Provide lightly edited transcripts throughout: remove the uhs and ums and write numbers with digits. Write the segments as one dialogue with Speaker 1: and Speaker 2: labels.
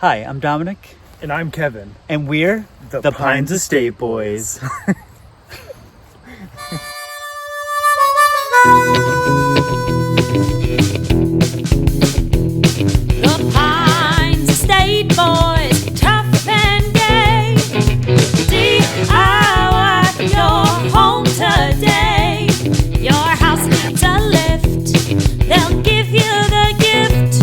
Speaker 1: Hi, I'm Dominic.
Speaker 2: And I'm Kevin.
Speaker 1: And we're the Pines Estate Boys.
Speaker 3: The Pines Estate Boys, tough and gay. DIY for your home today. Your house needs a lift. They'll give you the gift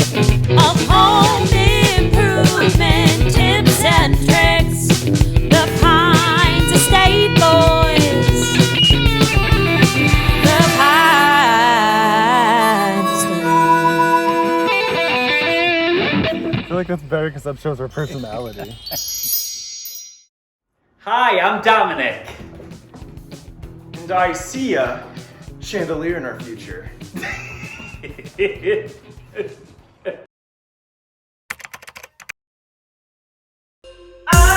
Speaker 3: of home improvement tips and tricks. The Pines Estate Boys. The Pines Estate.
Speaker 2: I feel like that's better because that shows our personality.
Speaker 1: Hi, I'm Dominic.
Speaker 4: And I see a chandelier in our future. I'm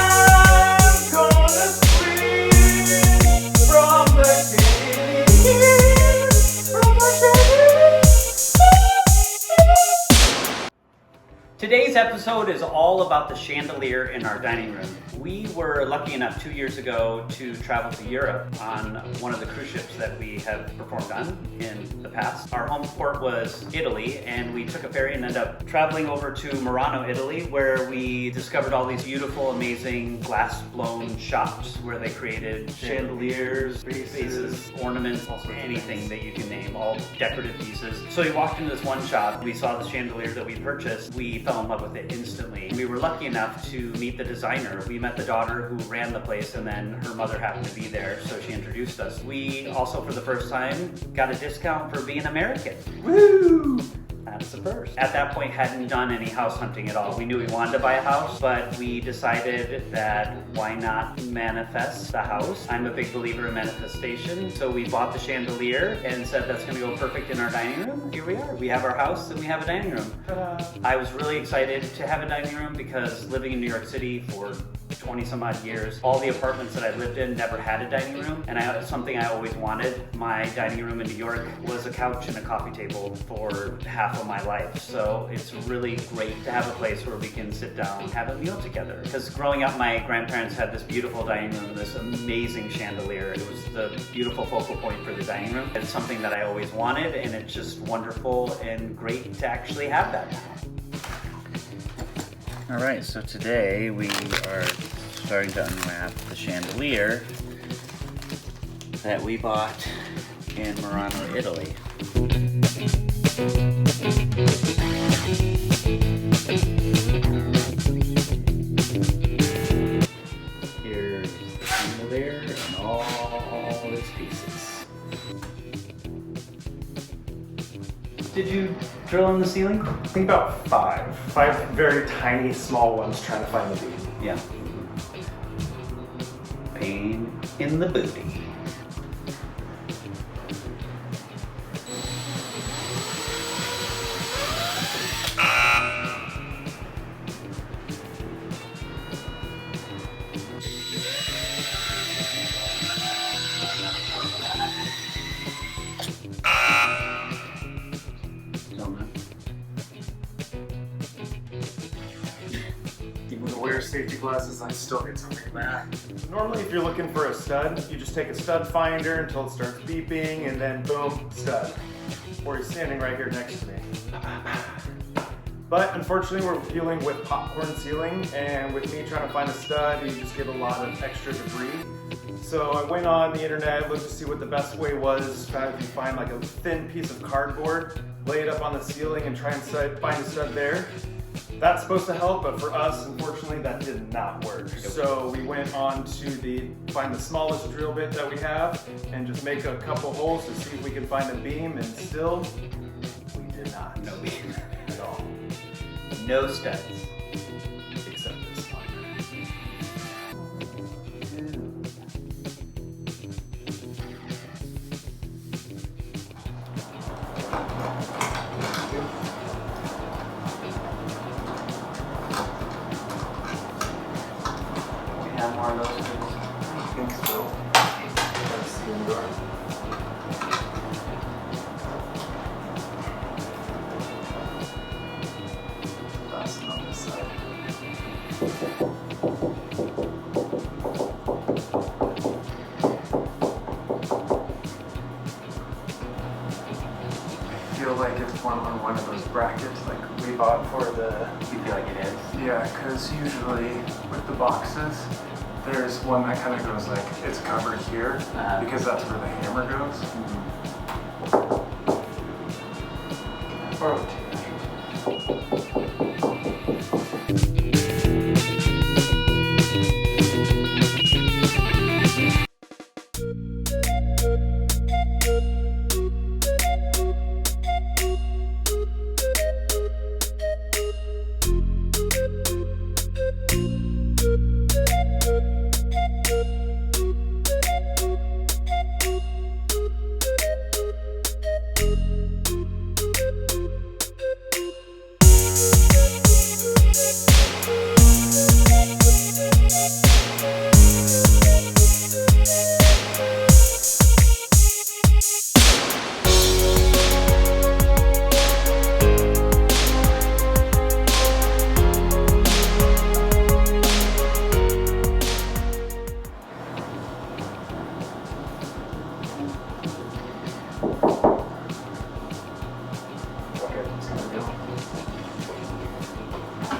Speaker 4: gonna swing from the chandelier, from the chandelier.
Speaker 1: Today's episode is all about the chandelier in our dining room. We were lucky enough 2 years ago to travel to Europe on one of the cruise ships that we have performed on in the past. Our home port was Italy, and we took a ferry and ended up traveling over to Murano, Italy, where we discovered all these beautiful, amazing glass-blown shops where they created chandeliers, vases, ornaments, anything that you can name, all decorative pieces. So we walked into this one shop, we saw the chandelier that we purchased, we fell in love with it instantly. We were lucky enough to meet the designer. We met the daughter who ran the place, and then her mother happened to be there, so she introduced us. We also, for the first time, got a discount for being American. Woo! That's the first. At that point, hadn't done any house hunting at all. We knew we wanted to buy a house, but we decided that why not manifest the house? I'm a big believer in manifestation, so we bought the chandelier and said that's gonna go perfect in our dining room. Here we are. We have our house and we have a dining room. I was really excited to have a dining room because living in New York City for 20 some odd years, all the apartments that I lived in never had a dining room, and something I always wanted. My dining room in New York was a couch and a coffee table for half of my life, so it's really great to have a place where we can sit down and have a meal together. Because growing up, my grandparents had this beautiful dining room, this amazing chandelier. It was the beautiful focal point for the dining room. It's something that I always wanted, and it's just wonderful and great to actually have that now. All right, so today we are starting to unwrap the chandelier that we bought in Murano, Italy. Here's the chandelier and all its pieces. Did you drill in the ceiling?
Speaker 4: I think about five very tiny, small ones trying to find the beam.
Speaker 1: Yeah. Pain in the booty.
Speaker 4: Even to wear safety glasses, I still get something bad. Normally, if you're looking for a stud, you just take a stud finder until it starts beeping, and then boom, stud. Or he's standing right here next to me. But unfortunately, we're dealing with popcorn ceiling, and with me trying to find a stud, you just get a lot of extra debris. So I went on the internet, looked to see what the best way was. If you find like a thin piece of cardboard, lay it up on the ceiling and try and find a stud there. That's supposed to help, but for us, unfortunately, that did not work. So we went on to find the smallest drill bit that we have and just make a couple holes to see if we could find a beam, and still, we did not.
Speaker 1: No beam
Speaker 4: at all.
Speaker 1: No studs.
Speaker 4: Except this one.
Speaker 1: Have more of those.
Speaker 4: I think so. Let's see in the door. Fasten on this side.
Speaker 5: bracket like we bought for the...
Speaker 1: You feel like it is?
Speaker 5: Yeah, because usually with the boxes, there's one that kind of goes like, it's covered here, because that's where the hammer goes. Or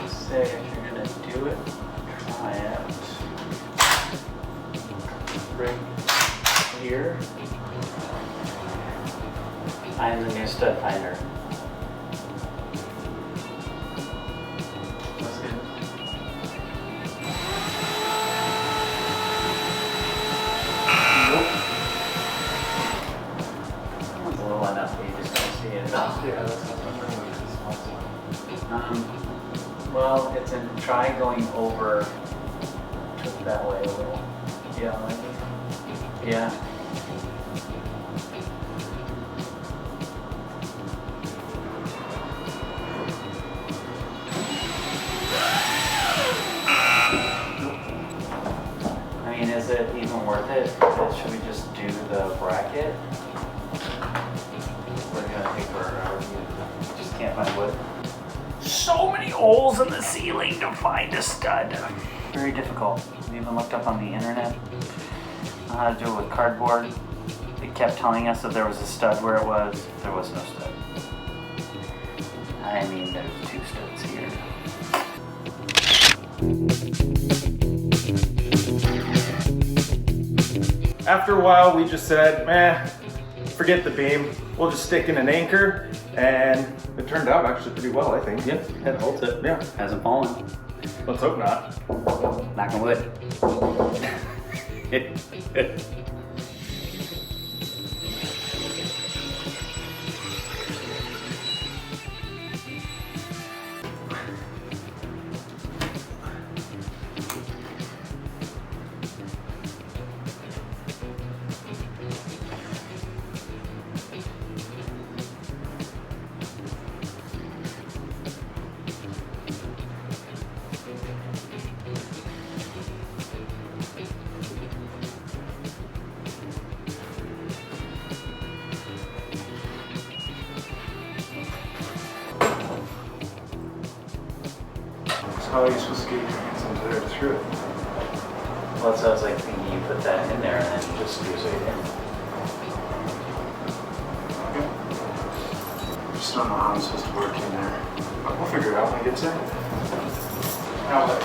Speaker 1: Say if you're gonna do it, try it right here. I'm the new stud finder. That's good. Nope. That's a little enough that you just don't see it.
Speaker 5: yeah, that's not
Speaker 1: Well, it's in, try going over to that way a little. Yeah, like, yeah. I mean, is it even worth it? Should we just do the bracket? We're gonna take wherever you just can't find wood. So many holes in the ceiling to find a stud. Very difficult. We even looked up on the internet on how to do it with cardboard. It kept telling us that there was a stud where it was. There was no stud. I mean, there's two studs here.
Speaker 4: After a while, we just said, meh, forget the beam. We'll just stick in an anchor, and it turned out actually pretty well, I think.
Speaker 1: Yep, it holds it.
Speaker 4: Yeah.
Speaker 1: Hasn't fallen.
Speaker 4: Let's hope not.
Speaker 1: Knock on wood.
Speaker 5: How are you supposed to get your hands into there to screw it?
Speaker 1: Well, so I was like thinking you put that in there and then you just screws it in.
Speaker 5: Okay. Just don't know how I'm supposed to work in there. But we'll figure it out when it gets there. Now what?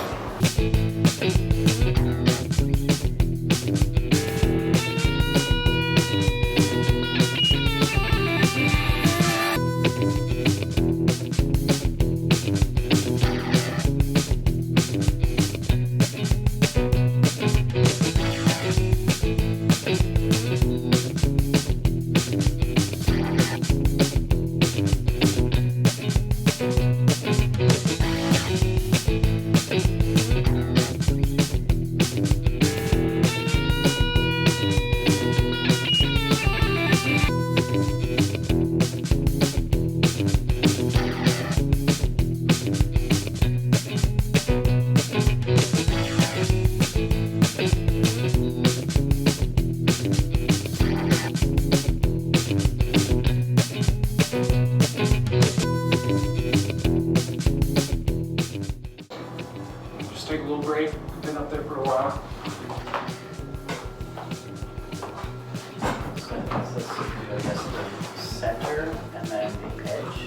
Speaker 5: Take a little break. Been up there for a while.
Speaker 1: So this is, I guess, the center and then the edge.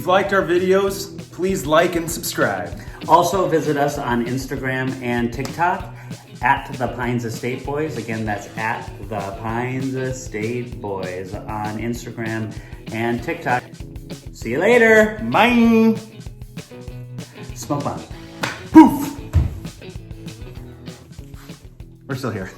Speaker 6: you've liked our videos, please like and subscribe.
Speaker 1: Also visit us on Instagram and TikTok at the Pines Estate Boys. Again, that's at the Pines Estate Boys on Instagram and TikTok. See you later.
Speaker 6: Bye.
Speaker 1: Smoke bomb.
Speaker 6: Poof. We're still here.